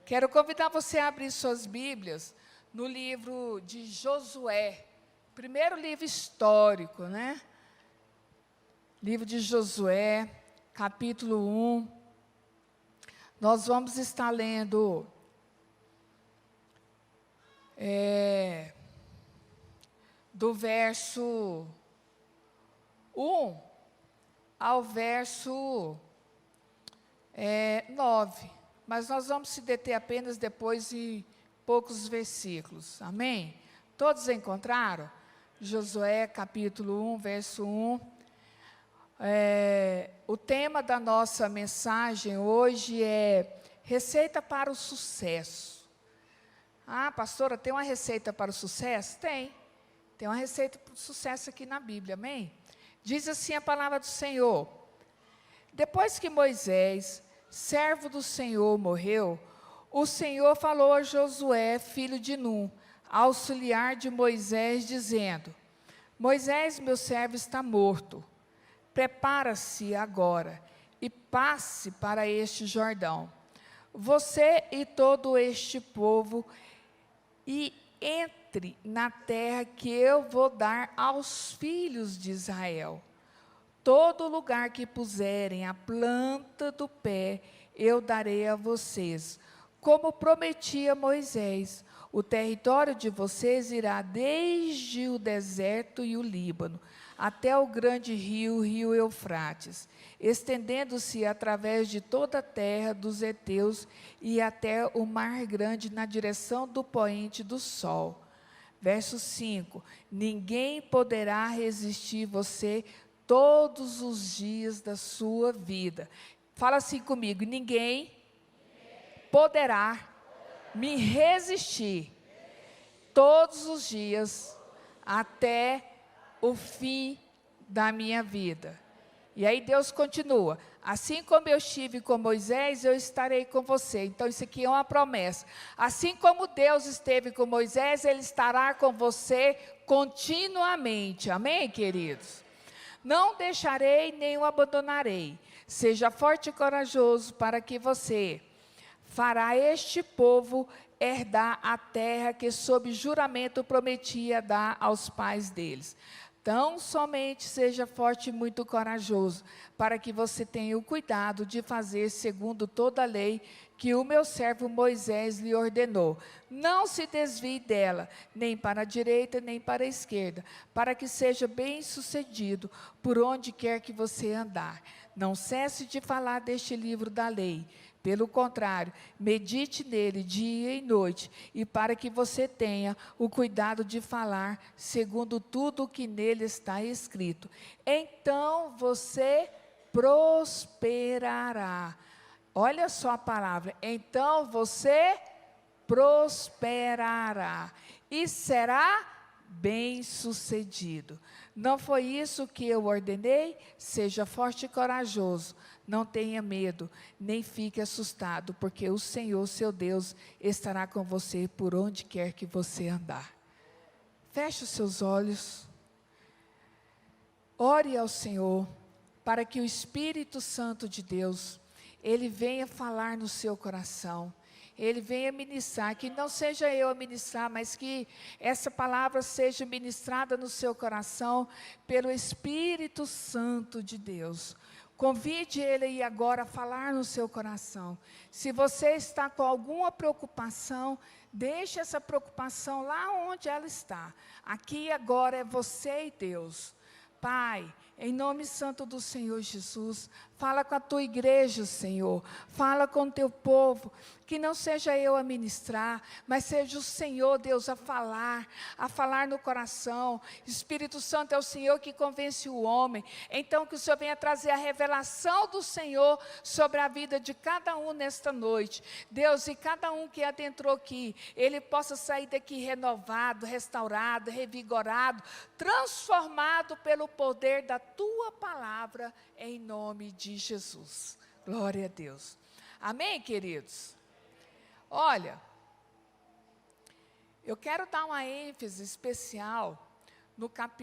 Quero convidar você a abrir suas Bíblias no livro de Josué, primeiro livro histórico, né? Livro de Josué, capítulo 1. Nós vamos estar lendo do verso 1 ao verso 9. Mas nós vamos se deter apenas depois em poucos versículos. Amém? Todos encontraram? Josué, capítulo 1, verso 1. O tema da nossa mensagem hoje é receita para o sucesso. Ah, pastora, tem uma receita para o sucesso? Tem uma receita para o sucesso aqui na Bíblia, amém? Diz assim a palavra do Senhor: depois que Moisés, servo do Senhor, morreu, o Senhor falou a Josué, filho de Num, auxiliar de Moisés, dizendo: Moisés, meu servo, está morto. Prepara-se agora e passe para este Jordão, você e todo este povo, e entre na terra que eu vou dar aos filhos de Israel. Todo lugar que puserem a planta do pé, eu darei a vocês. Como prometi a Moisés, o território de vocês irá desde o deserto e o Líbano, até o grande rio, rio Eufrates, estendendo-se através de toda a terra dos heteus e até o mar grande na direção do poente do sol. Verso 5, ninguém poderá resistir você todos os dias da sua vida. Fala assim comigo: ninguém poderá me resistir todos os dias até o fim da minha vida. E aí Deus continua: assim como eu estive com Moisés, eu estarei com você. Então isso aqui é uma promessa. Assim como Deus esteve com Moisés, Ele estará com você continuamente. Amém, queridos? Não deixarei nem o abandonarei. Seja forte e corajoso, para que você fará este povo herdar a terra que sob juramento prometia dar aos pais deles. Tão somente seja forte e muito corajoso, para que você tenha o cuidado de fazer segundo toda a lei que o meu servo Moisés lhe ordenou. Não se desvie dela, nem para a direita, nem para a esquerda, para que seja bem-sucedido por onde quer que você andar. Não cesse de falar deste livro da lei. Pelo contrário, medite nele dia e noite, e para que você tenha o cuidado de falar segundo tudo o que nele está escrito. Então você prosperará. Olha só a palavra: então você prosperará e será bem-sucedido. Não foi isso que eu ordenei? Seja forte e corajoso. Não tenha medo, nem fique assustado, porque o Senhor, seu Deus, estará com você por onde quer que você andar. Feche os seus olhos. Ore ao Senhor, para que o Espírito Santo de Deus, Ele venha falar no seu coração. Ele venha ministrar, que não seja eu a ministrar, mas que essa palavra seja ministrada no seu coração pelo Espírito Santo de Deus. Convide Ele aí agora a falar no seu coração. Se você está com alguma preocupação, deixe essa preocupação lá onde ela está. Aqui agora é você e Deus. Pai, em nome santo do Senhor Jesus, fala com a tua igreja, Senhor. Fala com o teu povo. Que não seja eu a ministrar, mas seja o Senhor, Deus, a falar no coração. Espírito Santo é o Senhor que convence o homem. Então que o Senhor venha trazer a revelação do Senhor sobre a vida de cada um nesta noite. Deus, e cada um que adentrou aqui, ele possa sair daqui renovado, restaurado, revigorado, transformado pelo poder da tua palavra, em nome de Jesus. Glória a Deus. Amém, queridos? Olha, eu quero dar uma ênfase especial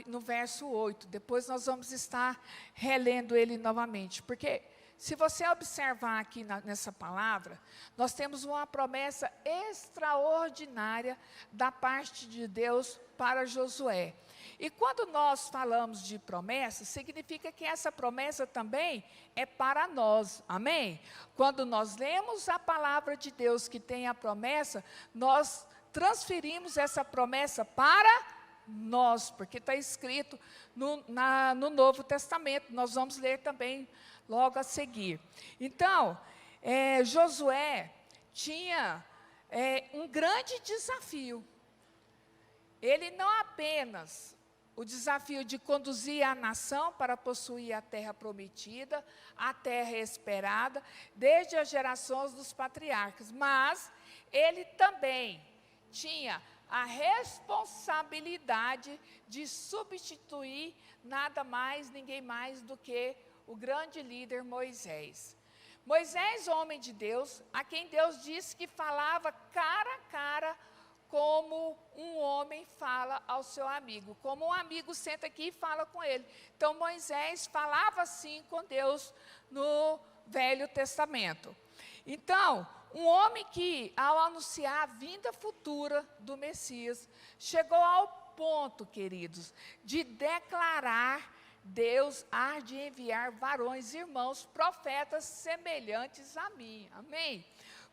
no verso 8. Depois nós vamos estar relendo ele novamente. Porque Se você observar aqui nessa palavra, nós temos uma promessa extraordinária da parte de Deus para Josué. E quando nós falamos de promessa, significa que essa promessa também é para nós, amém? Quando nós lemos a palavra de Deus que tem a promessa, nós transferimos essa promessa para nós, porque está escrito no Novo Testamento, nós vamos ler também logo a seguir. Então, Josué tinha um grande desafio. Ele não apenas o desafio de conduzir a nação para possuir a terra prometida, a terra esperada, desde as gerações dos patriarcas, mas ele também tinha a responsabilidade de substituir nada mais, ninguém mais do que o grande líder Moisés. Moisés, homem de Deus, a quem Deus disse que falava cara a cara, como um homem fala ao seu amigo, como um amigo senta aqui e fala com ele. Então, Moisés falava assim com Deus no Velho Testamento. Então, um homem que, ao anunciar a vinda futura do Messias, chegou ao ponto, queridos, de declarar: Deus há de enviar varões, irmãos, profetas semelhantes a mim. Amém?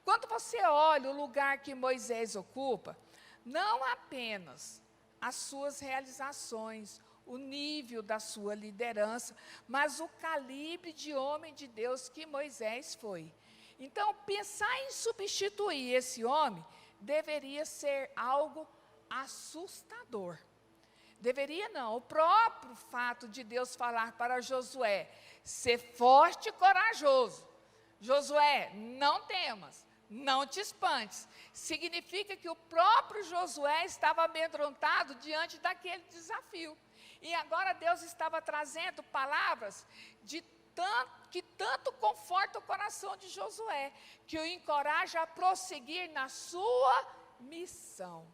Quando você olha o lugar que Moisés ocupa, não apenas as suas realizações, o nível da sua liderança, mas o calibre de homem de Deus que Moisés foi. Então, pensar em substituir esse homem deveria ser algo assustador. Deveria não, o próprio fato de Deus falar para Josué: ser forte e corajoso. Josué, não temas, não te espantes. Significa que o próprio Josué estava amedrontado diante daquele desafio. E agora Deus estava trazendo palavras que tanto conforta o coração de Josué, que o encoraja a prosseguir na sua missão.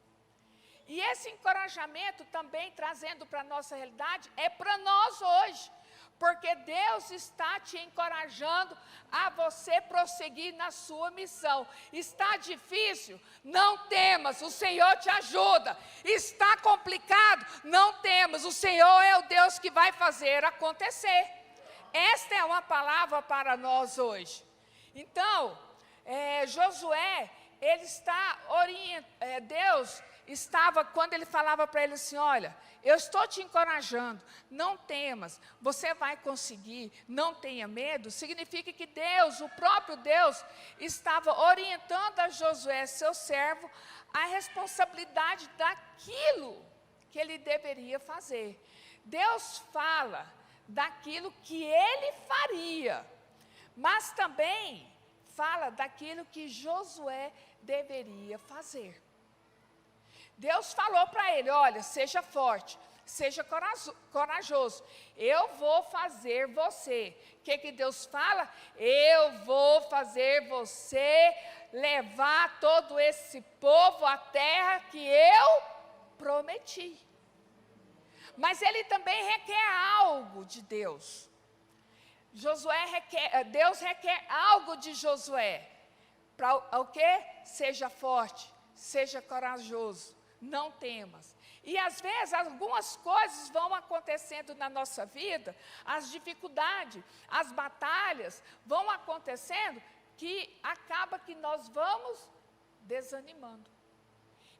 E esse encorajamento também, trazendo para a nossa realidade, é para nós hoje. Porque Deus está te encorajando a você prosseguir na sua missão. Está difícil? Não temas, o Senhor te ajuda. Está complicado? Não temas, o Senhor é o Deus que vai fazer acontecer. Esta é uma palavra para nós hoje. Então, Josué, ele está Deus estava, quando ele falava para ele assim: olha, eu estou te encorajando, não temas, você vai conseguir, não tenha medo. Significa que Deus, o próprio Deus, estava orientando a Josué, seu servo, a responsabilidade daquilo que ele deveria fazer. Deus fala daquilo que ele faria, mas também fala daquilo que Josué deveria fazer. Deus falou para ele: olha, seja forte, seja corajoso, eu vou fazer você. O que Deus fala? Eu vou fazer você levar todo esse povo à terra que eu prometi. Mas ele também requer algo de Deus. Deus requer algo de Josué. Para o quê? Seja forte, seja corajoso. Não temas. E às vezes algumas coisas vão acontecendo na nossa vida, as dificuldades, as batalhas vão acontecendo, que acaba que nós vamos desanimando.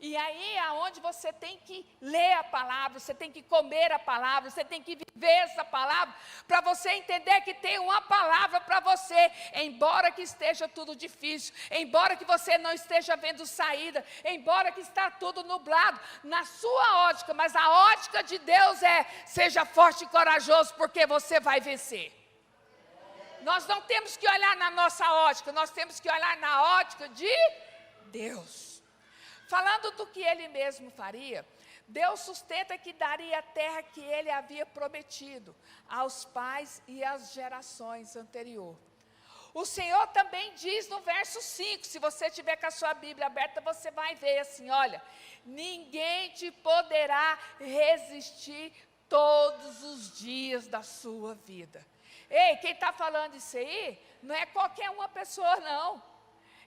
E aí é onde você tem que ler a palavra, você tem que comer a palavra, você tem que viver essa palavra, para você entender que tem uma palavra para você, embora que esteja tudo difícil, embora que você não esteja vendo saída, embora que está tudo nublado, na sua ótica, mas a ótica de Deus é: seja forte e corajoso, porque você vai vencer. Nós não temos que olhar na nossa ótica, nós temos que olhar na ótica de Deus. Falando do que ele mesmo faria, Deus sustenta que daria a terra que ele havia prometido aos pais e às gerações anteriores. O Senhor também diz no verso 5, se você tiver com a sua Bíblia aberta, você vai ver assim: olha, ninguém te poderá resistir todos os dias da sua vida. Ei, quem está falando isso aí, não é qualquer uma pessoa, não.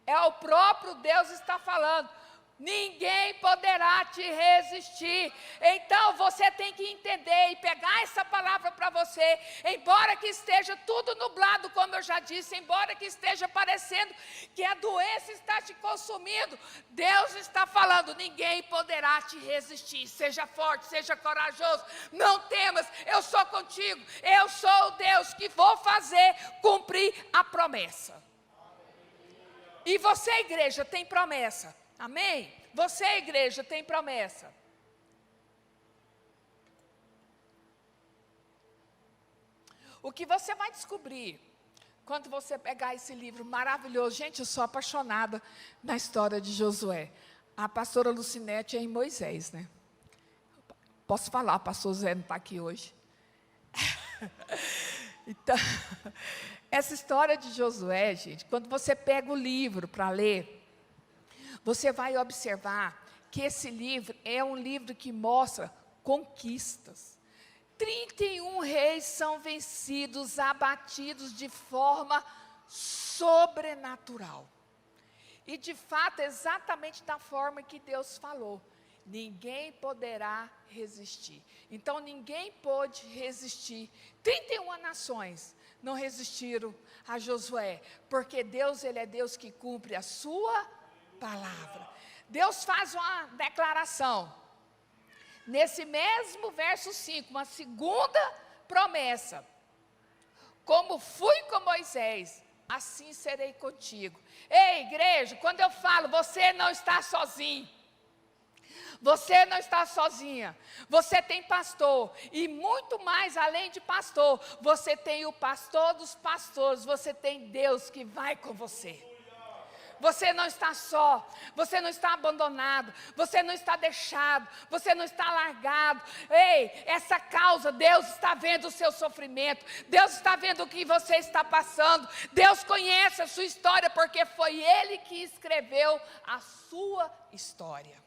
É o próprio Deus que está falando. Ninguém poderá te resistir. Então você tem que entender e pegar essa palavra para você. Embora que esteja tudo nublado, como eu já disse, embora que esteja parecendo que a doença está te consumindo, Deus está falando: ninguém poderá te resistir. Seja forte, seja corajoso, não temas, eu sou contigo. Eu sou o Deus que vou fazer cumprir a promessa. E você, igreja, tem promessa. Amém? Você, igreja, tem promessa. O que você vai descobrir quando você pegar esse livro maravilhoso? Gente, eu sou apaixonada na história de Josué. A pastora Lucinete é em Moisés, né? Posso falar, o pastor Zé não está aqui hoje. Então, essa história de Josué, gente, quando você pega o livro para ler, você vai observar que esse livro é um livro que mostra conquistas. 31 reis são vencidos, abatidos de forma sobrenatural. E de fato, exatamente da forma que Deus falou. Ninguém poderá resistir. Então ninguém pôde resistir. 31 nações não resistiram a Josué, porque Deus, ele é Deus que cumpre a sua palavra. Deus faz uma declaração. Nesse mesmo verso 5, uma segunda promessa. Como fui com Moisés, assim serei contigo. Ei, igreja, quando eu falo, você não está sozinho. Você não está sozinha. Você tem pastor. E muito mais além de pastor, você tem o pastor dos pastores. Você tem Deus que vai com você. Você não está só, você não está abandonado, você não está deixado, você não está largado. Ei, essa causa, Deus está vendo o seu sofrimento, Deus está vendo o que você está passando, Deus conhece a sua história, porque foi Ele que escreveu a sua história.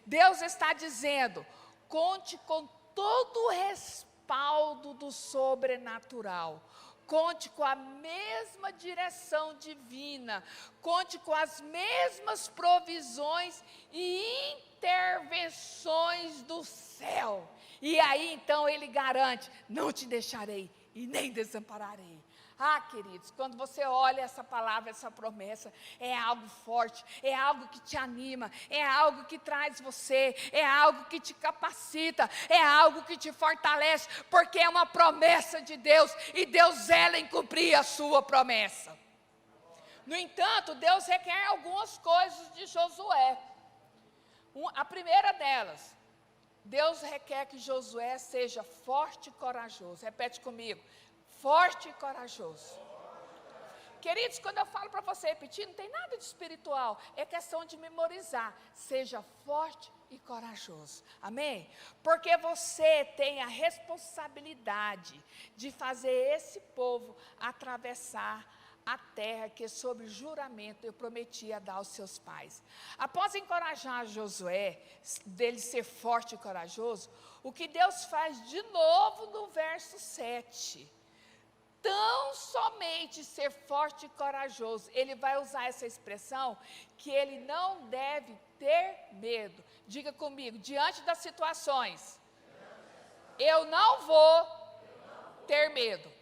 Deus está dizendo: conte com todo o respaldo do sobrenatural. Conte com a mesma direção divina, conte com as mesmas provisões e intervenções do céu. E aí então ele garante: não te deixarei e nem desampararei. Ah, queridos, quando você olha essa palavra, essa promessa, é algo forte, é algo que te anima, é algo que traz você, é algo que te capacita, é algo que te fortalece, porque é uma promessa de Deus, e Deus zela em cumprir a sua promessa. No entanto, Deus requer algumas coisas de Josué. A primeira delas, Deus requer que Josué seja forte e corajoso. Repete comigo: forte e corajoso. Queridos, quando eu falo para você repetir, não tem nada de espiritual, é questão de memorizar. Seja forte e corajoso, amém? Porque você tem a responsabilidade de fazer esse povo atravessar a terra que sob juramento eu prometia dar aos seus pais. Após encorajar Josué, dele ser forte e corajoso, o que Deus faz de novo no verso 7? Tão somente ser forte e corajoso, ele vai usar essa expressão, que ele não deve ter medo. Diga comigo: diante das situações, eu não vou ter medo.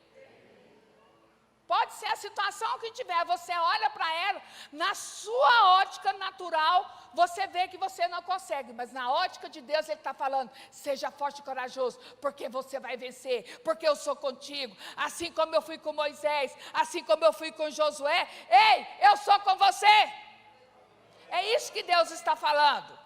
Pode ser a situação que tiver, você olha para ela, na sua ótica natural, você vê que você não consegue, mas na ótica de Deus Ele está falando: seja forte e corajoso, porque você vai vencer, porque eu sou contigo, assim como eu fui com Moisés, assim como eu fui com Josué, ei, eu sou com você. É isso que Deus está falando.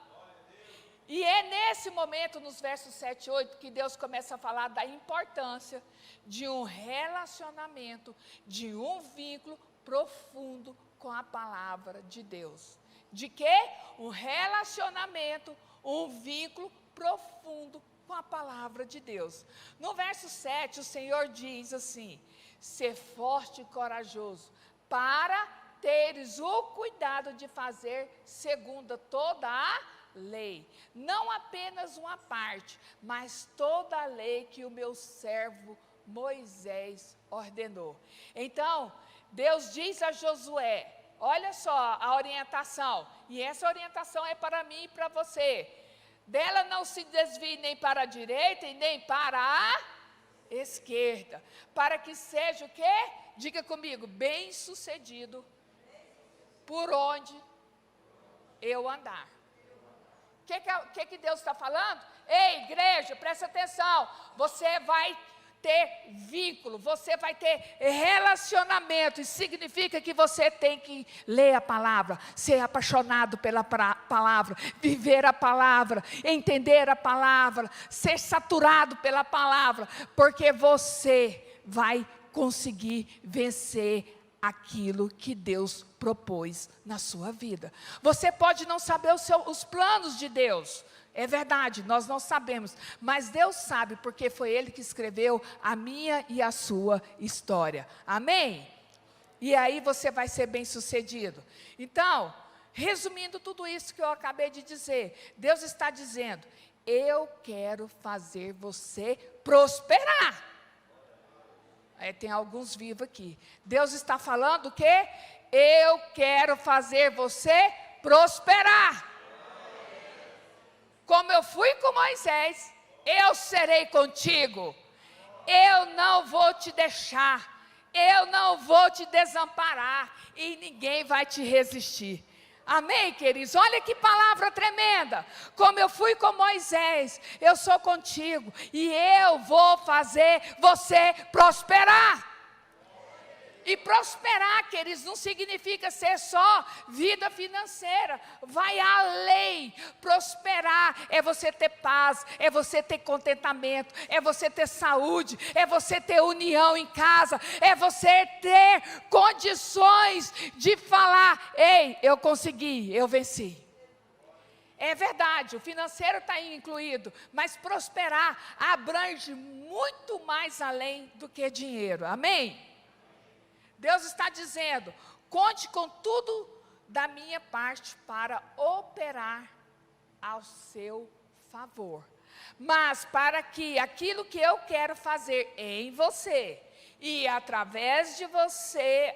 E é nesse momento, nos versos 7 e 8, que Deus começa a falar da importância de um relacionamento, de um vínculo profundo com a palavra de Deus. De quê? Um relacionamento, um vínculo profundo com a palavra de Deus. No verso 7, o Senhor diz assim: ser forte e corajoso, para teres o cuidado de fazer segundo toda a lei, não apenas uma parte, mas toda a lei que o meu servo Moisés ordenou. Então, Deus diz a Josué, olha só a orientação, e essa orientação é para mim e para você. Dela não se desvie nem para a direita e nem para a esquerda, para que seja o quê? Diga comigo, bem-sucedido por onde eu andar. O que Deus está falando? Ei, igreja, presta atenção, você vai ter vínculo, você vai ter relacionamento, isso significa que você tem que ler a palavra, ser apaixonado pela palavra, viver a palavra, entender a palavra, ser saturado pela palavra, porque você vai conseguir vencer aquilo que Deus propôs na sua vida. Você pode não saber os planos de Deus, é verdade, nós não sabemos, mas Deus sabe, porque foi Ele que escreveu a minha e a sua história, amém? E aí você vai ser bem sucedido. Então, resumindo tudo isso que eu acabei de dizer, Deus está dizendo, eu quero fazer você prosperar. Tem alguns vivos aqui. Deus está falando o quê? Eu quero fazer você prosperar. Como eu fui com Moisés, eu serei contigo. Eu não vou te deixar. Eu não vou te desamparar. E ninguém vai te resistir. Amém, queridos? Olha que palavra tremenda. Como eu fui com Moisés, eu sou contigo. E eu vou fazer você prosperar. E prosperar, queridos, não significa ser só vida financeira. Vai além. Prosperar é você ter paz, é você ter contentamento, é você ter saúde, é você ter união em casa, é você ter condições de falar, ei, eu consegui, eu venci. É verdade, o financeiro está incluído, mas prosperar abrange muito mais além do que dinheiro. Amém? Deus está dizendo, conte com tudo da minha parte para operar ao seu favor. Mas para que aquilo que eu quero fazer em você e através de você,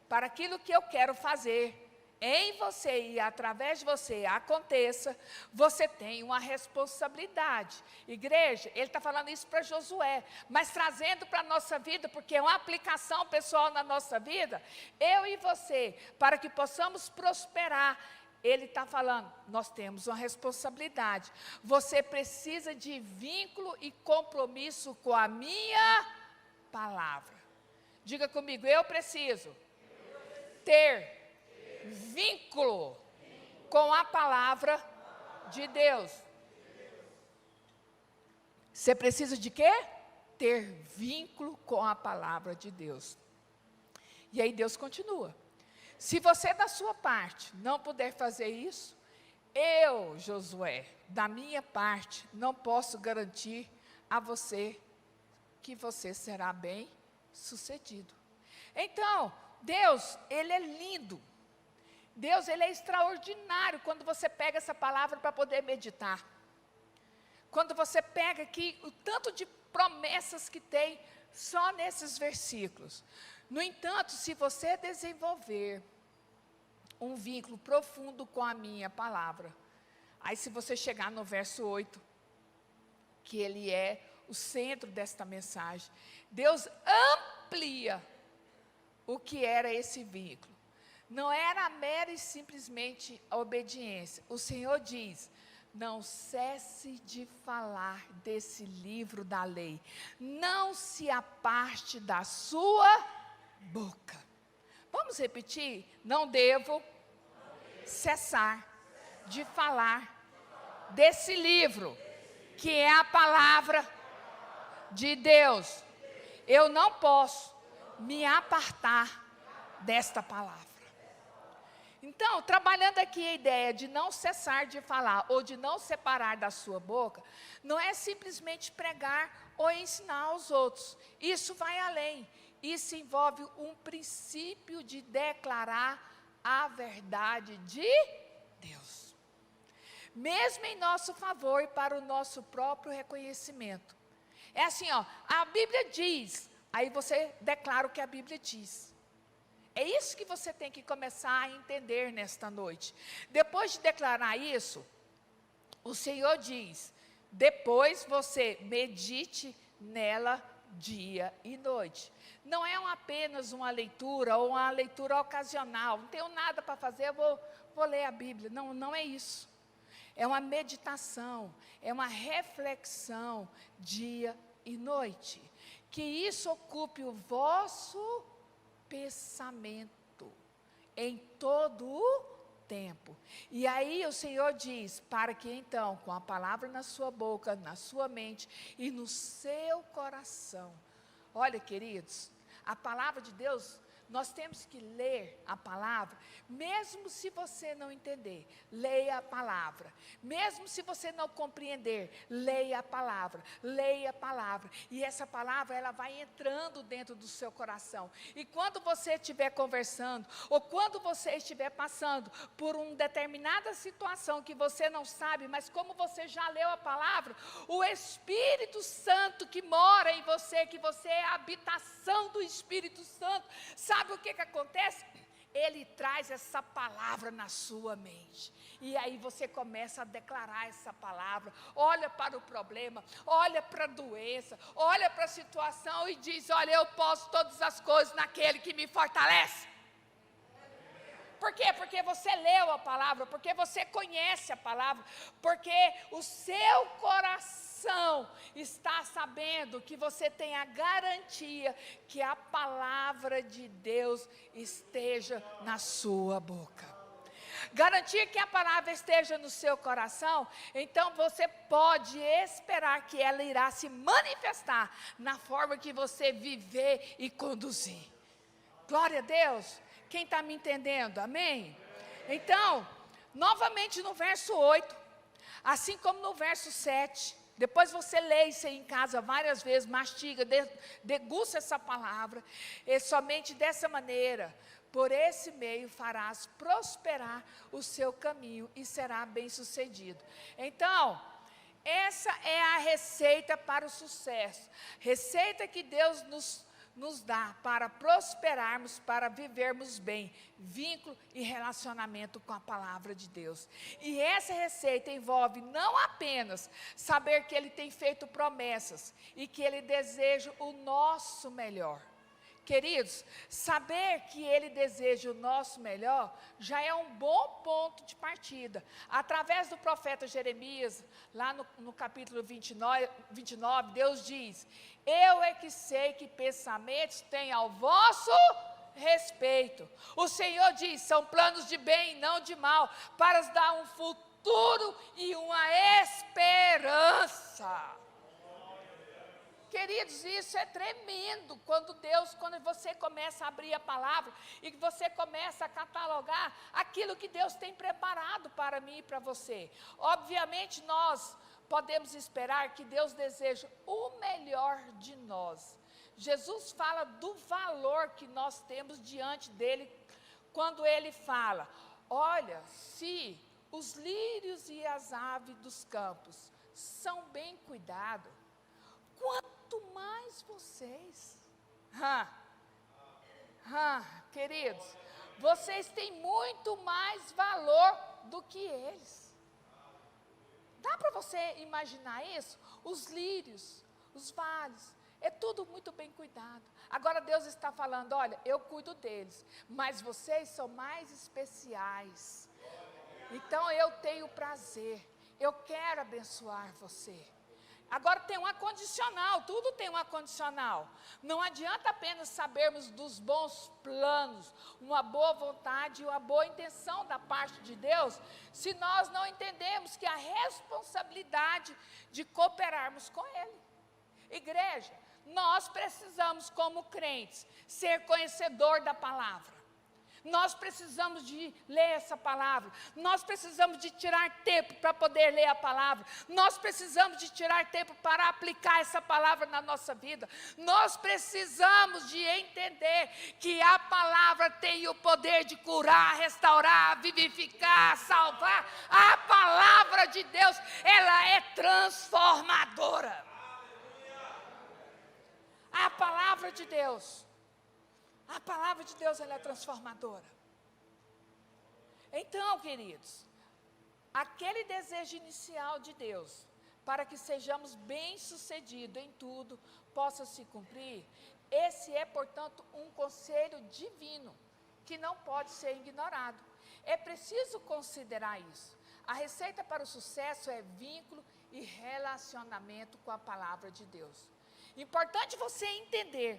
para aquilo que eu quero fazer em você e através de você aconteça, você tem uma responsabilidade. Igreja, ele está falando isso para Josué, mas trazendo para a nossa vida, porque é uma aplicação pessoal na nossa vida, eu e você, para que possamos prosperar, ele está falando, nós temos uma responsabilidade. Você precisa de vínculo e compromisso com a minha palavra. Diga comigo, eu preciso ter vínculo com a palavra de Deus. Você precisa de quê? Ter vínculo com a palavra de Deus. E aí Deus continua. Se você da sua parte não puder fazer isso, eu, Josué, da minha parte, não posso garantir a você que você será bem sucedido. Então, Deus, Ele é lindo. Deus, Ele é extraordinário quando você pega essa palavra para poder meditar. Quando você pega aqui o tanto de promessas que tem só nesses versículos. No entanto, se você desenvolver um vínculo profundo com a minha palavra, aí se você chegar no verso 8, que ele é o centro desta mensagem, Deus amplia o que era esse vínculo. Não era mera e simplesmente a obediência. O Senhor diz, não cesse de falar desse livro da lei. Não se aparte da sua boca. Vamos repetir? Não devo cessar de falar desse livro, que é a palavra de Deus. Eu não posso me apartar desta palavra. Então, trabalhando aqui a ideia de não cessar de falar ou de não separar da sua boca, não é simplesmente pregar ou ensinar aos outros. Isso vai além. Isso envolve um princípio de declarar a verdade de Deus. Mesmo em nosso favor e para o nosso próprio reconhecimento. É assim, ó, a Bíblia diz, aí você declara o que a Bíblia diz. É isso que você tem que começar a entender nesta noite. Depois de declarar isso, o Senhor diz, depois você medite nela dia e noite. Não é apenas uma leitura ou uma leitura ocasional. Não tenho nada para fazer, eu vou ler a Bíblia. Não, não é isso. É uma meditação, é uma reflexão dia e noite. Que isso ocupe o vosso pensamento em todo o tempo. E aí o Senhor diz, para que então, com a palavra na sua boca, na sua mente e no seu coração. Olha, queridos, a palavra de Deus, nós temos que ler a palavra, mesmo se você não entender, leia a palavra. Mesmo se você não compreender, leia a palavra, leia a palavra. E essa palavra, ela vai entrando dentro do seu coração. E quando você estiver conversando, ou quando você estiver passando por uma determinada situação que você não sabe, mas como você já leu a palavra, o Espírito Santo que mora em você, que você é a habitação do Espírito Santo, sabe o que acontece? Ele traz essa palavra na sua mente. E aí você começa a declarar essa palavra. Olha para o problema, olha para a doença, olha para a situação e diz, olha, eu posso todas as coisas naquele que me fortalece. Por quê? Porque você leu a palavra, porque você conhece a palavra, porque o seu coração está sabendo que você tem a garantia que a palavra de Deus esteja na sua boca. Garantir que a palavra esteja no seu coração, então você pode esperar que ela irá se manifestar na forma que você viver e conduzir. Glória a Deus. Quem está me entendendo? Amém? Então, novamente no verso 8, assim como no verso 7, depois você lê isso aí em casa várias vezes, mastiga, degusta essa palavra, e somente dessa maneira, por esse meio farás prosperar o seu caminho e será bem-sucedido. Então, essa é a receita para o sucesso, receita que Deus nos dá para prosperarmos, para vivermos bem, vínculo e relacionamento com a palavra de Deus. E essa receita envolve não apenas saber que Ele tem feito promessas e que Ele deseja o nosso melhor. Queridos, saber que Ele deseja o nosso melhor já é um bom ponto de partida. Através do profeta Jeremias, lá no capítulo 29, Deus diz, eu é que sei que pensamentos têm ao vosso respeito. O Senhor diz, são planos de bem e não de mal, para nos dar um futuro e uma esperança. Queridos, isso é tremendo, quando você começa a abrir a palavra e que você começa a catalogar aquilo que Deus tem preparado para mim e para você. Obviamente nós podemos esperar que Deus deseja o melhor de nós. Jesus fala do valor que nós temos diante dele, quando ele fala, olha, se os lírios e as aves dos campos são bem cuidados, quanto mais vocês, queridos, vocês têm muito mais valor do que eles. Dá para você imaginar isso? Os lírios, os vales, é tudo muito bem cuidado. Agora Deus está falando, olha, eu cuido deles, mas vocês são mais especiais. Então eu tenho prazer, eu quero abençoar você. Agora tem uma condicional, tudo tem uma condicional. Não adianta apenas sabermos dos bons planos, uma boa vontade e uma boa intenção da parte de Deus, se nós não entendemos que a responsabilidade de cooperarmos com Ele. Igreja, nós precisamos como crentes ser conhecedor da palavra. Nós precisamos de ler essa palavra, nós precisamos de tirar tempo para poder ler a palavra, nós precisamos de tirar tempo para aplicar essa palavra na nossa vida, nós precisamos de entender que a palavra tem o poder de curar, restaurar, vivificar, salvar. A palavra de Deus, ela é transformadora. A palavra de Deus. A palavra de Deus, ela é transformadora. Então, queridos, aquele desejo inicial de Deus, para que sejamos bem-sucedidos em tudo, possa se cumprir, esse é, portanto, um conselho divino, que não pode ser ignorado. É preciso considerar isso. A receita para o sucesso é vínculo e relacionamento com a palavra de Deus. Importante você entender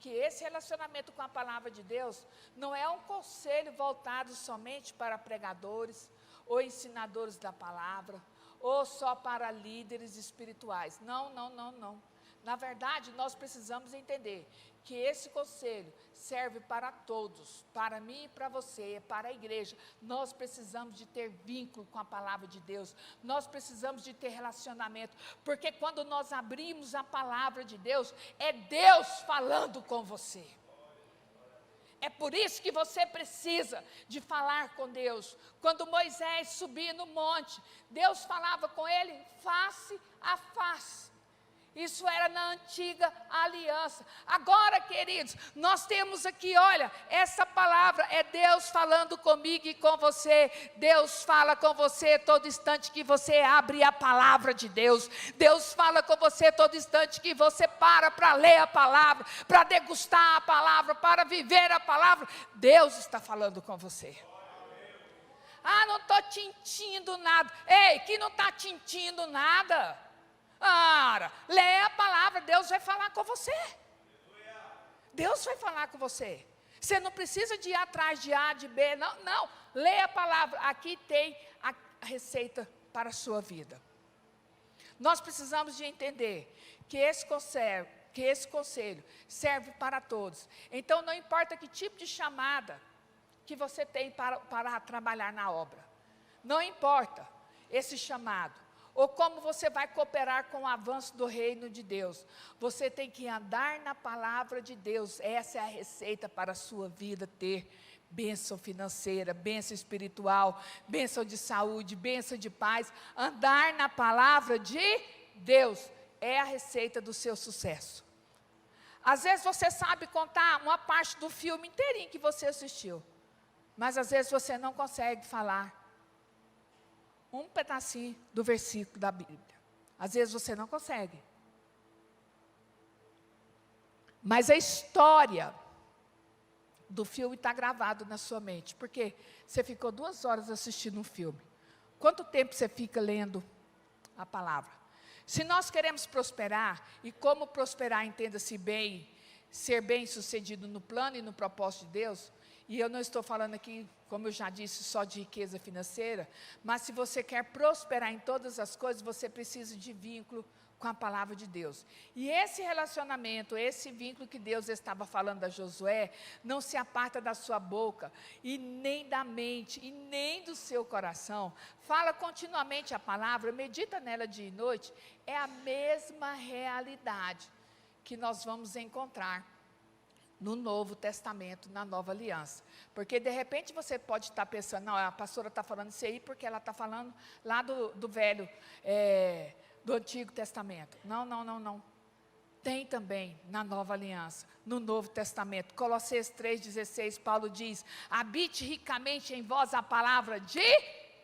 que esse relacionamento com a palavra de Deus não é um conselho voltado somente para pregadores ou ensinadores da palavra, ou só para líderes espirituais. Não, não, não, não. Na verdade, nós precisamos entender que esse conselho serve para todos, para mim e para você, para a igreja. Nós precisamos de ter vínculo com a palavra de Deus, nós precisamos de ter relacionamento, porque quando nós abrimos a palavra de Deus, é Deus falando com você. É por isso que você precisa de falar com Deus. Quando Moisés subia no monte, Deus falava com ele face a face. Isso era na antiga aliança. Agora, queridos, nós temos aqui, olha, essa palavra é Deus falando comigo e com você. Deus fala com você todo instante que você abre a palavra de Deus. Deus fala com você todo instante que você para ler a palavra, para degustar a palavra, para viver a palavra. Deus está falando com você. Ah, não estou tintindo nada. Ei, que não está tintindo nada. Ora, leia a palavra, Deus vai falar com você. Deus vai falar com você. Você não precisa de ir atrás de A, de B, não, não. Leia a palavra, aqui tem a receita para a sua vida. Nós precisamos de entender que esse conselho serve para todos. Então, não importa que tipo de chamada que você tem para trabalhar na obra. Não importa esse chamado. Ou como você vai cooperar com o avanço do reino de Deus. Você tem que andar na palavra de Deus. Essa é a receita para a sua vida ter bênção financeira, bênção espiritual, bênção de saúde, bênção de paz. Andar na palavra de Deus é a receita do seu sucesso. Às vezes você sabe contar uma parte do filme inteirinho que você assistiu. Mas às vezes você não consegue falar um pedacinho do versículo da Bíblia. Às vezes você não consegue. Mas a história do filme está gravada na sua mente. Porque você ficou 2 horas assistindo um filme. Quanto tempo você fica lendo a palavra? Se nós queremos prosperar, e como prosperar, entenda-se bem, ser bem-sucedido no plano e no propósito de Deus, e eu não estou falando aqui, como eu já disse, só de riqueza financeira, mas se você quer prosperar em todas as coisas, você precisa de vínculo com a palavra de Deus. E esse relacionamento, esse vínculo que Deus estava falando a Josué, não se aparta da sua boca, e nem da mente, e nem do seu coração. Fala continuamente a palavra, medita nela dia e noite, é a mesma realidade que nós vamos encontrar no Novo Testamento, na Nova Aliança. Porque de repente você pode estar pensando, não, a pastora está falando isso aí porque ela está falando lá do velho, do Antigo Testamento. Não, não, não, não. Tem também na Nova Aliança, no Novo Testamento. Colossenses 3,16, Paulo diz, habite ricamente em vós a palavra de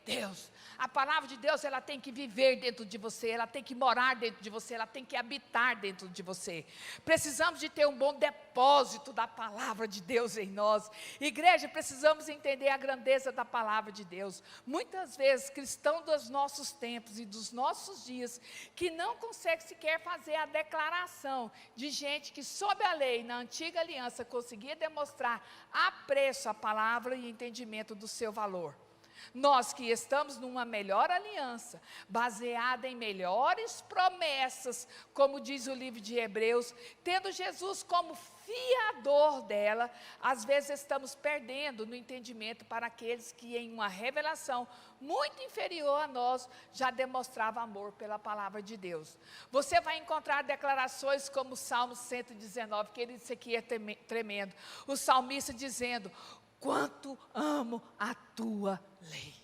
Deus. A palavra de Deus, ela tem que viver dentro de você, ela tem que morar dentro de você, ela tem que habitar dentro de você. Precisamos de ter um bom depósito da palavra de Deus em nós. Igreja, precisamos entender a grandeza da palavra de Deus. Muitas vezes, cristãos dos nossos tempos e dos nossos dias, que não conseguem sequer fazer a declaração de gente que sob a lei, na antiga aliança, conseguia demonstrar apreço à palavra e entendimento do seu valor. Nós que estamos numa melhor aliança, baseada em melhores promessas, como diz o livro de Hebreus, tendo Jesus como fiador dela, às vezes estamos perdendo no entendimento para aqueles que em uma revelação muito inferior a nós, já demonstrava amor pela palavra de Deus. Você vai encontrar declarações como o Salmo 119, que ele disse aqui é tremendo, o salmista dizendo, quanto amo a tua lei.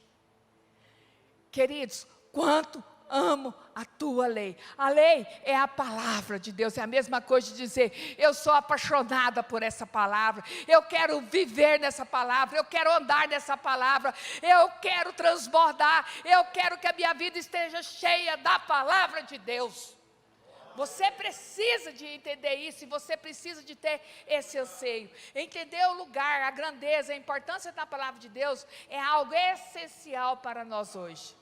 Queridos, quanto amo a tua lei. A lei é a palavra de Deus, é a mesma coisa de dizer, eu sou apaixonada por essa palavra, eu quero viver nessa palavra, eu quero andar nessa palavra, eu quero transbordar, eu quero que a minha vida esteja cheia da palavra de Deus. Você precisa de entender isso, e você precisa de ter esse anseio. Entender o lugar, a grandeza, a importância da palavra de Deus é algo essencial para nós hoje.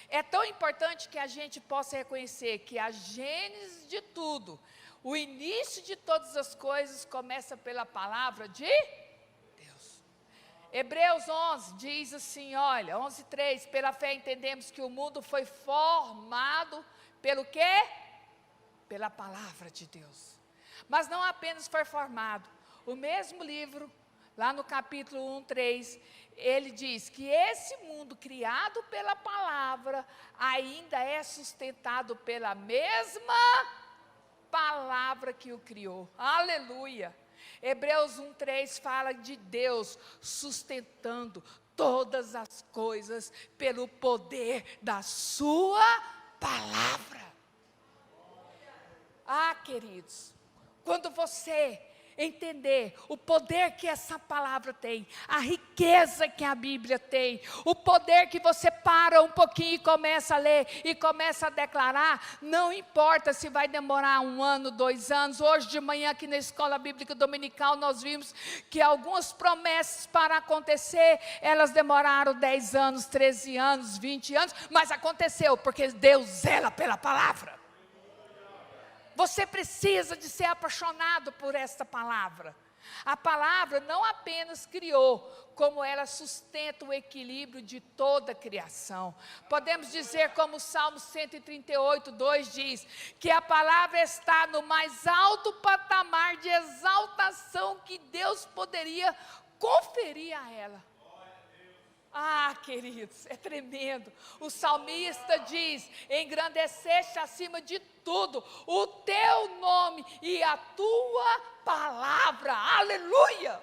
É tão importante que a gente possa reconhecer que a gênese de tudo, o início de todas as coisas começa pela palavra de Deus. Hebreus 11 diz assim, olha, 11:3, pela fé entendemos que o mundo foi formado pelo quê? Pela palavra de Deus. Mas não apenas foi formado. O mesmo livro, lá no capítulo 1:3, ele diz que esse mundo criado pela palavra ainda é sustentado pela mesma palavra que o criou. Aleluia! Hebreus 1:3 fala de Deus sustentando todas as coisas pelo poder da sua palavra. Ah, queridos, quando você entender o poder que essa palavra tem, a riqueza que a Bíblia tem, o poder que você para um pouquinho e começa a ler, e começa a declarar, não importa se vai demorar 1 ano, 2 anos, hoje de manhã aqui na Escola Bíblica Dominical nós vimos que algumas promessas para acontecer, elas demoraram 10 anos, 13 anos, 20 anos, mas aconteceu, porque Deus zela pela palavra. Você precisa de ser apaixonado por esta palavra. A palavra não apenas criou, como ela sustenta o equilíbrio de toda a criação. Podemos dizer, como o Salmo 138:2 diz, que a palavra está no mais alto patamar de exaltação que Deus poderia conferir a ela. Ah, queridos, é tremendo. O salmista diz, engrandeceste acima de tudo o teu nome e a tua palavra. Aleluia!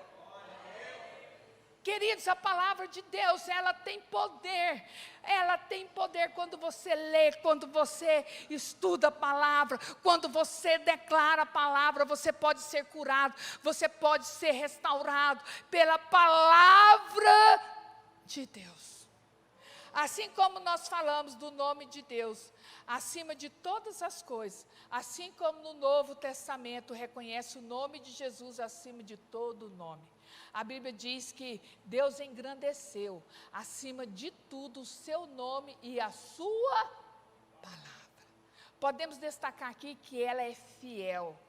Queridos, a palavra de Deus, ela tem poder. Ela tem poder quando você lê, quando você estuda a palavra, quando você declara a palavra, você pode ser curado, você pode ser restaurado pela palavra de Deus. Assim como nós falamos do nome de Deus, acima de todas as coisas, assim como no Novo Testamento reconhece o nome de Jesus acima de todo nome. A Bíblia diz que Deus engrandeceu acima de tudo o seu nome e a sua palavra. Podemos destacar aqui que ela é fiel.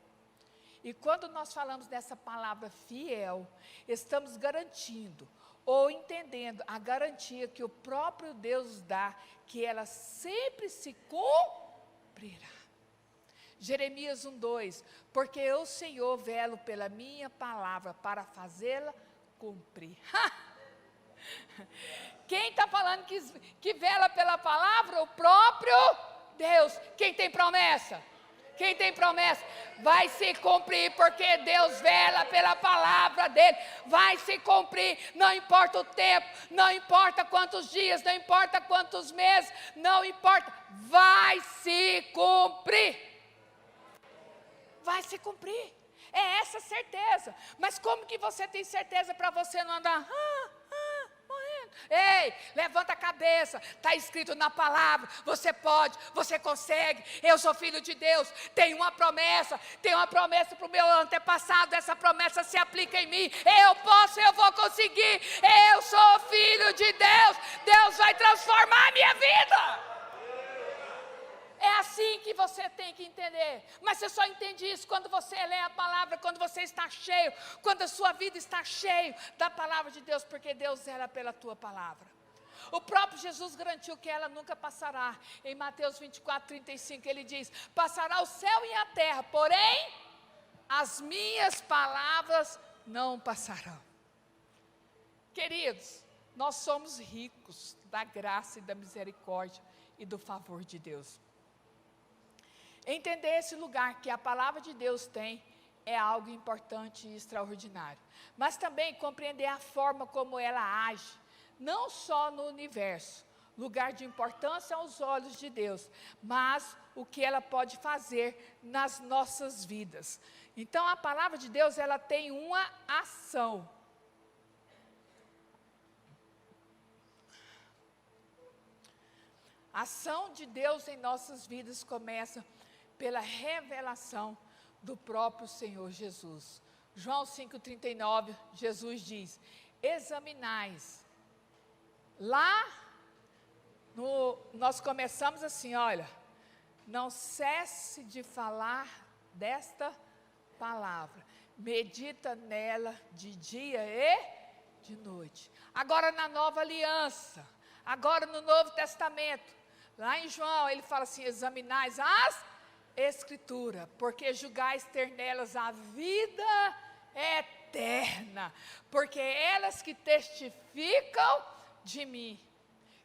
E quando nós falamos dessa palavra fiel, estamos garantindo ou entendendo a garantia que o próprio Deus dá, que ela sempre se cumprirá. Jeremias 1:2, porque eu, Senhor, velo pela minha palavra para fazê-la cumprir. Quem está falando que vela pela palavra? O próprio Deus. Quem tem promessa? Quem tem promessa vai se cumprir, porque Deus vela pela palavra dele, vai se cumprir, não importa o tempo, não importa quantos dias, não importa quantos meses, não importa, vai se cumprir. Vai se cumprir, é essa certeza. Mas como que você tem certeza para você não andar morrendo? Ei, levanta a cabeça, está escrito na palavra, você pode, você consegue, eu sou filho de Deus, tem uma promessa para o meu antepassado, essa promessa se aplica em mim, eu posso, eu vou conseguir, eu sou filho de Deus, Deus vai transformar a minha vida. É assim que você tem que entender, mas você só entende isso quando você lê a palavra, quando você está cheio, quando a sua vida está cheia da palavra de Deus, porque Deus zela pela tua palavra. O próprio Jesus garantiu que ela nunca passará. Em Mateus 24:35 ele diz, passará o céu e a terra, porém as minhas palavras não passarão. Queridos, nós somos ricos da graça e da misericórdia e do favor de Deus. Entender esse lugar que a palavra de Deus tem é algo importante e extraordinário. Mas também compreender a forma como ela age, não só no universo, lugar de importância aos olhos de Deus, mas o que ela pode fazer nas nossas vidas. Então, a palavra de Deus, ela tem uma ação. A ação de Deus em nossas vidas começa pela revelação do próprio Senhor Jesus. João 5,39, Jesus diz: examinais. Lá, nós começamos assim, olha, não cesse de falar desta palavra, medita nela de dia e de noite. Agora na nova aliança, agora no Novo Testamento, lá em João, ele fala assim: examinais as Escrituras, porque julgais ter nelas a vida eterna, porque elas que testificam de mim.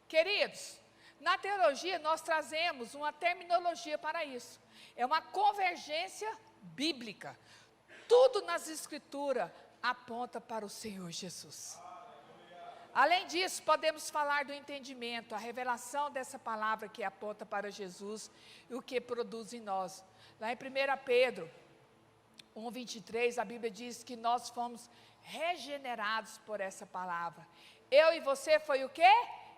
Queridos, na teologia nós trazemos uma terminologia para isso, é uma convergência bíblica. Tudo nas Escrituras aponta para o Senhor Jesus. Além disso, podemos falar do entendimento, a revelação dessa palavra que aponta para Jesus e o que produz em nós. Lá em 1 Pedro 1,23, a Bíblia diz que nós fomos regenerados por essa palavra. Eu e você foi o quê?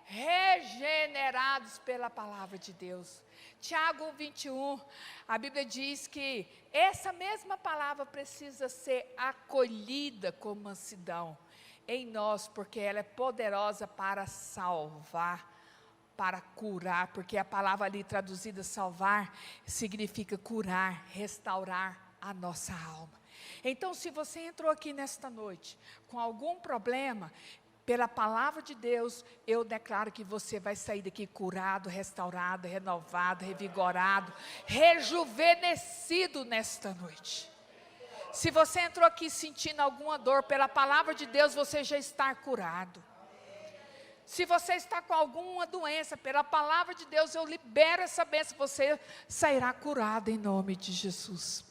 Regenerados pela palavra de Deus. Tiago 1,21, a Bíblia diz que essa mesma palavra precisa ser acolhida com mansidão em nós, porque ela é poderosa para salvar, para curar, porque a palavra ali traduzida salvar, significa curar, restaurar a nossa alma. Então, se você entrou aqui nesta noite com algum problema, pela palavra de Deus, eu declaro que você vai sair daqui curado, restaurado, renovado, revigorado, rejuvenescido nesta noite. Se você entrou aqui sentindo alguma dor, pela palavra de Deus você já está curado. Se você está com alguma doença, pela palavra de Deus eu libero essa bênção, você sairá curado em nome de Jesus.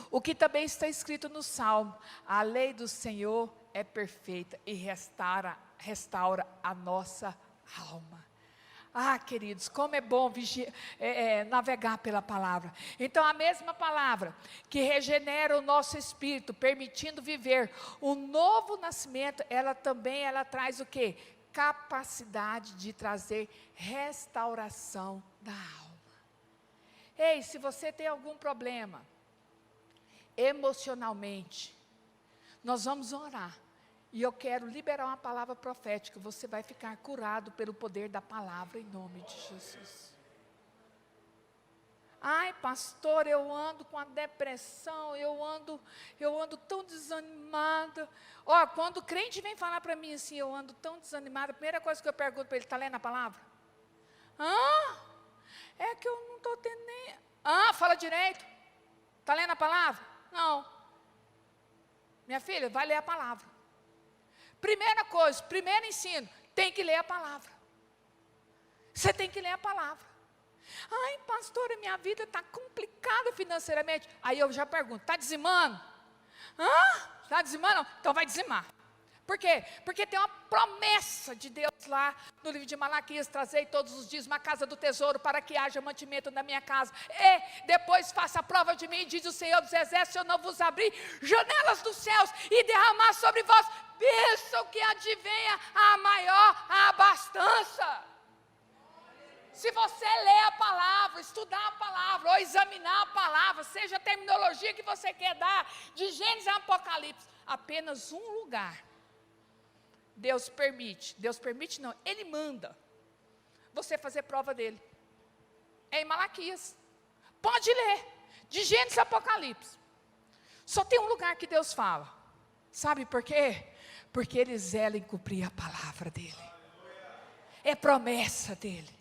O que também está escrito no Salmo: a lei do Senhor é perfeita e restaura a nossa alma. Ah, queridos, como é bom navegar pela palavra. Então, a mesma palavra que regenera o nosso espírito, permitindo viver um novo nascimento, ela traz o quê? Capacidade de trazer restauração da alma. Ei, se você tem algum problema emocionalmente, nós vamos orar. E eu quero liberar uma palavra profética. Você vai ficar curado pelo poder da palavra em nome de Jesus. Ai, pastor, eu ando com a depressão, eu ando tão desanimada. Ó, quando o crente vem falar para mim assim, eu ando tão desanimada, a primeira coisa que eu pergunto para ele: está lendo a palavra? É que eu não estou tendo nem... fala direito. Está lendo a palavra? Não. Minha filha, vai ler a palavra. Primeira coisa, primeiro ensino, tem que ler a palavra. Você tem que ler a palavra. Ai, pastora, minha vida está complicada financeiramente. Aí eu já pergunto: está dizimando? Está dizimando? Então vai dizimar. Por quê? Porque tem uma promessa de Deus lá no livro de Malaquias: trazei todos os dias uma casa do tesouro para que haja mantimento na minha casa. E depois faça a prova de mim, diz o Senhor dos Exércitos, eu não vos abri janelas dos céus e derramar sobre vós bênção que advenha a maior abastança. Se você ler a palavra, estudar a palavra ou examinar a palavra, seja a terminologia que você quer dar, de Gênesis a Apocalipse, apenas um lugar Deus permite não, Ele manda você fazer prova dele. É em Malaquias. Pode ler, de Gênesis a Apocalipse. Só tem um lugar que Deus fala. Sabe por quê? Porque Ele zela em cumprir a palavra dEle. É promessa dEle.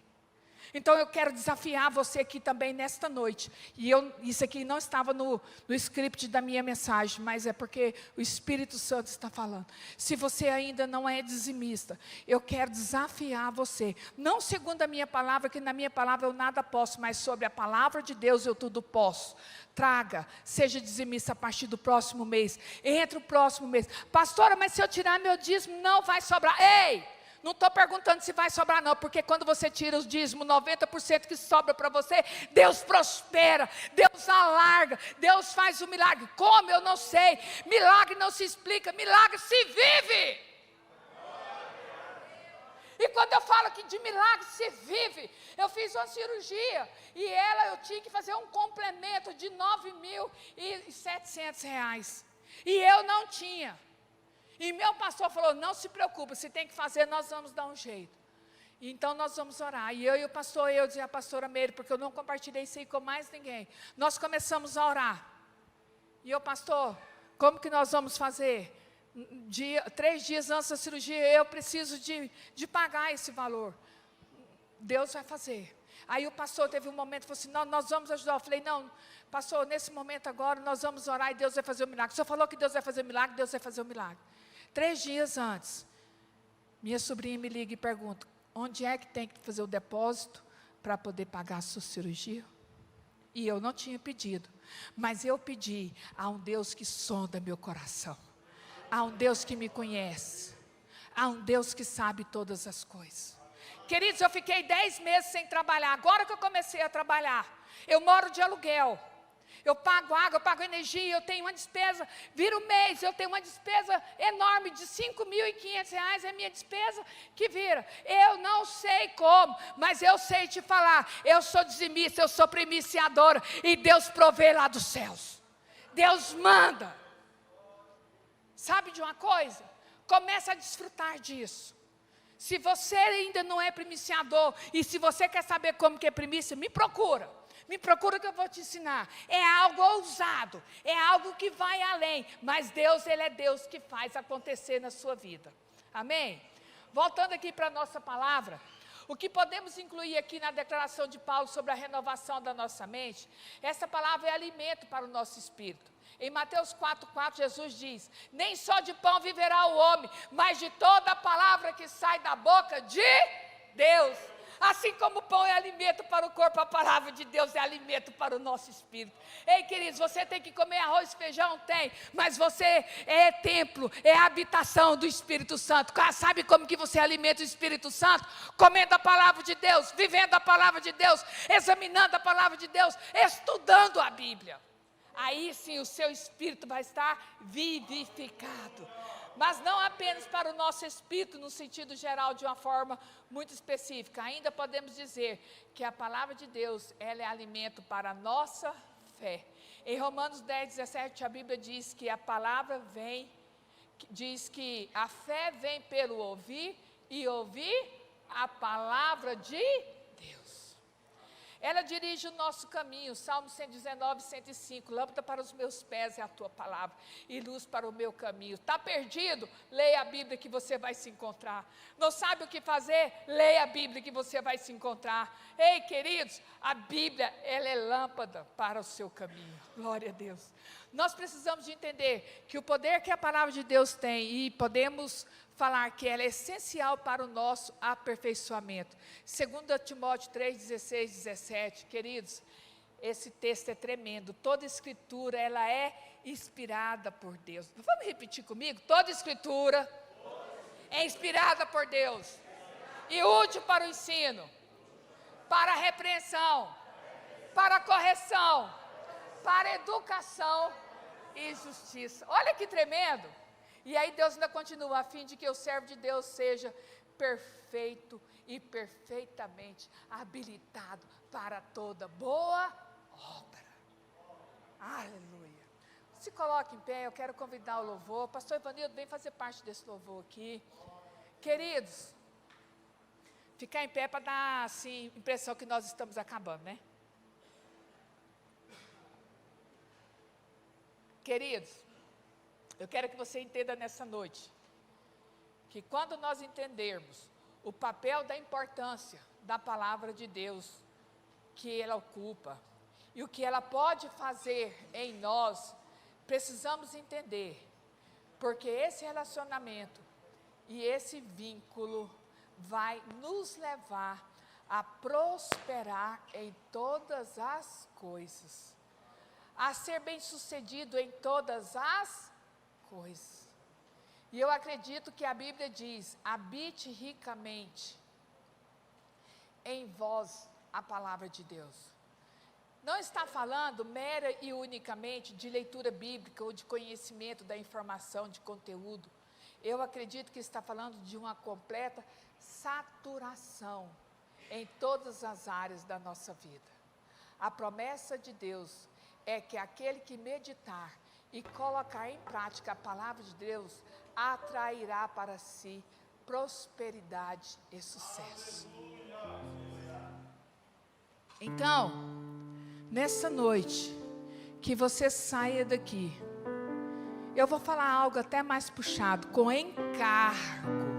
Então eu quero desafiar você aqui também nesta noite. E isso aqui não estava no script da minha mensagem, mas é porque o Espírito Santo está falando. Se você ainda não é dizimista, eu quero desafiar você. Não segundo a minha palavra, que na minha palavra eu nada posso, mas sobre a palavra de Deus eu tudo posso. Traga, seja dizimista a partir do próximo mês. Entre o próximo mês. Pastora, mas se eu tirar meu dízimo, não vai sobrar. Ei! Não estou perguntando se vai sobrar não, porque quando você tira os dízimos, 90% que sobra para você, Deus prospera, Deus alarga, Deus faz o milagre. Como? Eu não sei. Milagre não se explica, milagre se vive. E quando eu falo que de milagre se vive, eu fiz uma cirurgia, e eu tinha que fazer um complemento de R$9.700, e eu não tinha. E meu pastor falou, não se preocupe, se tem que fazer, nós vamos dar um jeito. Então nós vamos orar. E eu e o pastor, eu e a pastora Meire, porque eu não compartilhei isso aí com mais ninguém. Nós começamos a orar. E eu, pastor, como que nós vamos fazer? 3 dias antes da cirurgia, eu preciso de pagar esse valor. Deus vai fazer. Aí o pastor teve um momento, falou assim, não, nós vamos ajudar. Eu falei, não, pastor, nesse momento agora, nós vamos orar e Deus vai fazer o milagre. O senhor falou que Deus vai fazer o milagre, Deus vai fazer o milagre. 3 dias antes, minha sobrinha me liga e pergunta, onde é que tem que fazer o depósito para poder pagar a sua cirurgia? E eu não tinha pedido, mas eu pedi a um Deus que sonda meu coração, a um Deus que me conhece, a um Deus que sabe todas as coisas. Queridos, eu fiquei 10 meses sem trabalhar, agora que eu comecei a trabalhar, eu moro de aluguel. Eu pago água, eu pago energia, eu tenho uma despesa, vira o mês, eu tenho uma despesa enorme de R$5.500, é minha despesa que vira. Eu não sei como, mas eu sei te falar, eu sou dizimista, eu sou primiciadora, e Deus provê lá dos céus. Deus manda. Sabe de uma coisa? Começa a desfrutar disso. Se você ainda não é primiciador, e se você quer saber como que é primícia, me procura. Me procura que eu vou te ensinar. É algo ousado, é algo que vai além, mas Deus, Ele é Deus que faz acontecer na sua vida. Amém? Voltando aqui para a nossa palavra, o que podemos incluir aqui na declaração de Paulo sobre a renovação da nossa mente, essa palavra é alimento para o nosso espírito. Em Mateus 4,4, Jesus diz, nem só de pão viverá o homem, mas de toda a palavra que sai da boca de Deus. Assim como o pão é alimento para o corpo, a palavra de Deus é alimento para o nosso espírito. Ei, queridos, você tem que comer arroz e feijão? Tem, mas você é templo, é habitação do Espírito Santo. Sabe como que você alimenta o Espírito Santo? Comendo a palavra de Deus, vivendo a palavra de Deus, examinando a palavra de Deus, estudando a Bíblia. Aí sim o seu espírito vai estar vivificado. Mas não apenas para o nosso espírito, no sentido geral, de uma forma muito específica. Ainda podemos dizer que a palavra de Deus, ela é alimento para a nossa fé. Em Romanos 10:17, a Bíblia diz que a palavra vem, diz que a fé vem pelo ouvir, e ouvir a palavra de Deus. Ela dirige o nosso caminho, Salmo 119, 105, lâmpada para os meus pés é a tua palavra, e luz para o meu caminho. Está perdido? Leia a Bíblia que você vai se encontrar. Não sabe o que fazer? Leia a Bíblia que você vai se encontrar. Ei, queridos, a Bíblia, ela é lâmpada para o seu caminho. Glória a Deus. Nós precisamos de entender que o poder que a palavra de Deus tem, e podemos falar que ela é essencial para o nosso aperfeiçoamento. 2 Timóteo 3:16, 17, queridos, esse texto é tremendo. Toda escritura, ela é inspirada por Deus. Vamos repetir comigo? Toda escritura é inspirada por Deus e útil para o ensino, para a repreensão, para a correção, para a educação e justiça. Olha que tremendo! E aí Deus ainda continua, a fim de que o servo de Deus seja perfeito e perfeitamente habilitado para toda boa obra. Aleluia. Se coloque em pé, eu quero convidar o louvor. Pastor Ivanildo, vem fazer parte desse louvor aqui. Queridos, ficar em pé para dar, assim, impressão que nós estamos acabando, né? Queridos, eu quero que você entenda nessa noite, que quando nós entendermos o papel da importância da palavra de Deus, que ela ocupa, e o que ela pode fazer em nós, precisamos entender, porque esse relacionamento e esse vínculo vai nos levar a prosperar em todas as coisas, a ser bem-sucedido em todas as coisas. E eu acredito que a Bíblia diz: habite ricamente em vós a palavra de Deus. Não está falando mera e unicamente de leitura bíblica ou de conhecimento da informação, de conteúdo. Eu acredito que está falando de uma completa saturação em todas as áreas da nossa vida. A promessa de Deus é que aquele que meditar e colocar em prática a palavra de Deus atrairá para si prosperidade e sucesso. Então, nessa noite, que você saia daqui, eu vou falar algo até mais puxado, com encargo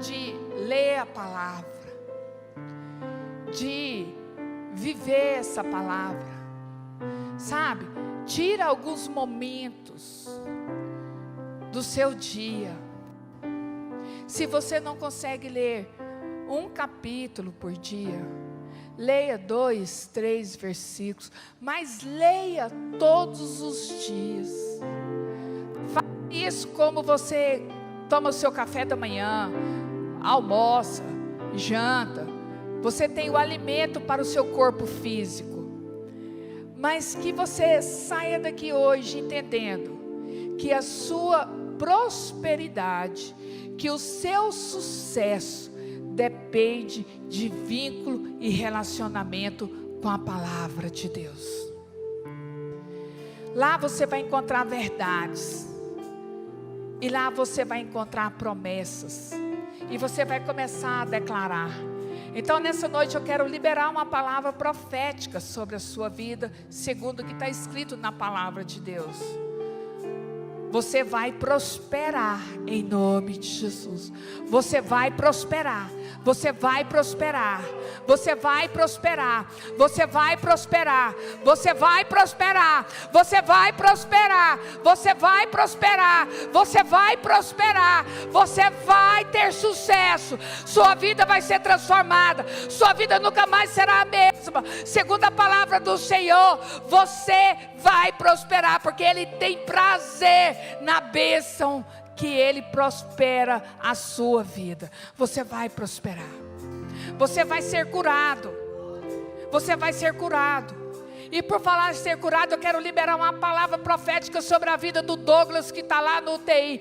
de ler a palavra, de viver essa palavra, sabe? Tira alguns momentos do seu dia. Se você não consegue ler um capítulo por dia, leia 2, 3 versículos, mas leia todos os dias. Faça isso como você toma o seu café da manhã, almoça, janta. Você tem o alimento para o seu corpo físico. Mas que você saia daqui hoje entendendo que a sua prosperidade, que o seu sucesso depende de vínculo e relacionamento com a palavra de Deus. Lá você vai encontrar verdades, e lá você vai encontrar promessas, e você vai começar a declarar. Então nessa noite eu quero liberar uma palavra profética sobre a sua vida, segundo o que está escrito na palavra de Deus. Você vai prosperar em nome de Jesus. Você vai prosperar. Você vai prosperar. Você vai prosperar. Você vai prosperar. Você vai prosperar. Você vai prosperar. Você vai prosperar. Você vai prosperar. Você vai ter sucesso. Sua vida vai ser transformada. Sua vida nunca mais será a mesma. Segundo a palavra do Senhor, você vai prosperar, porque Ele tem prazer na bênção que Ele prospera a sua vida. Você vai prosperar. Você vai ser curado. Você vai ser curado. E por falar em ser curado, eu quero liberar uma palavra profética sobre a vida do Douglas, que está lá no UTI.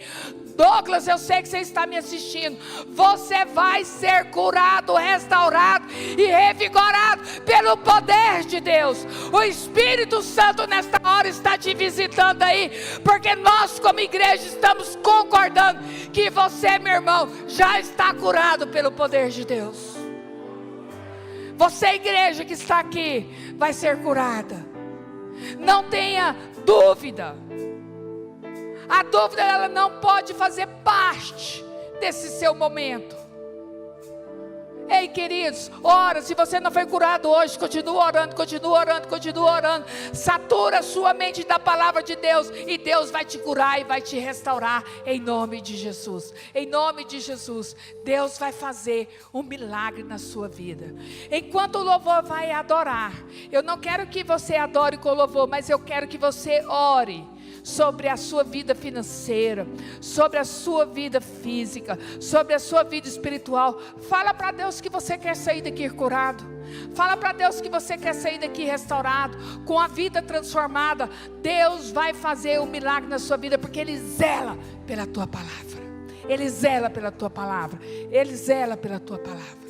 Douglas, eu sei que você está me assistindo. Você vai ser curado, restaurado e revigorado pelo poder de Deus. O Espírito Santo nesta hora está te visitando aí, porque nós como igreja estamos concordando que você, meu irmão, já está curado pelo poder de Deus. Você, igreja que está aqui, vai ser curada. Não tenha dúvida. A dúvida, ela não pode fazer parte desse seu momento. Ei, queridos, ora, se você não foi curado hoje, continua orando, continua orando, continua orando. Satura a sua mente da palavra de Deus, e Deus vai te curar e vai te restaurar, em nome de Jesus. Em nome de Jesus, Deus vai fazer um milagre na sua vida. Enquanto o louvor vai adorar, eu não quero que você adore com louvor, mas eu quero que você ore sobre a sua vida financeira, sobre a sua vida física, sobre a sua vida espiritual. Fala para Deus que você quer sair daqui curado. Fala para Deus que você quer sair daqui restaurado, com a vida transformada. Deus vai fazer um milagre na sua vida, porque Ele zela pela tua palavra. Ele zela pela tua palavra. Ele zela pela tua palavra.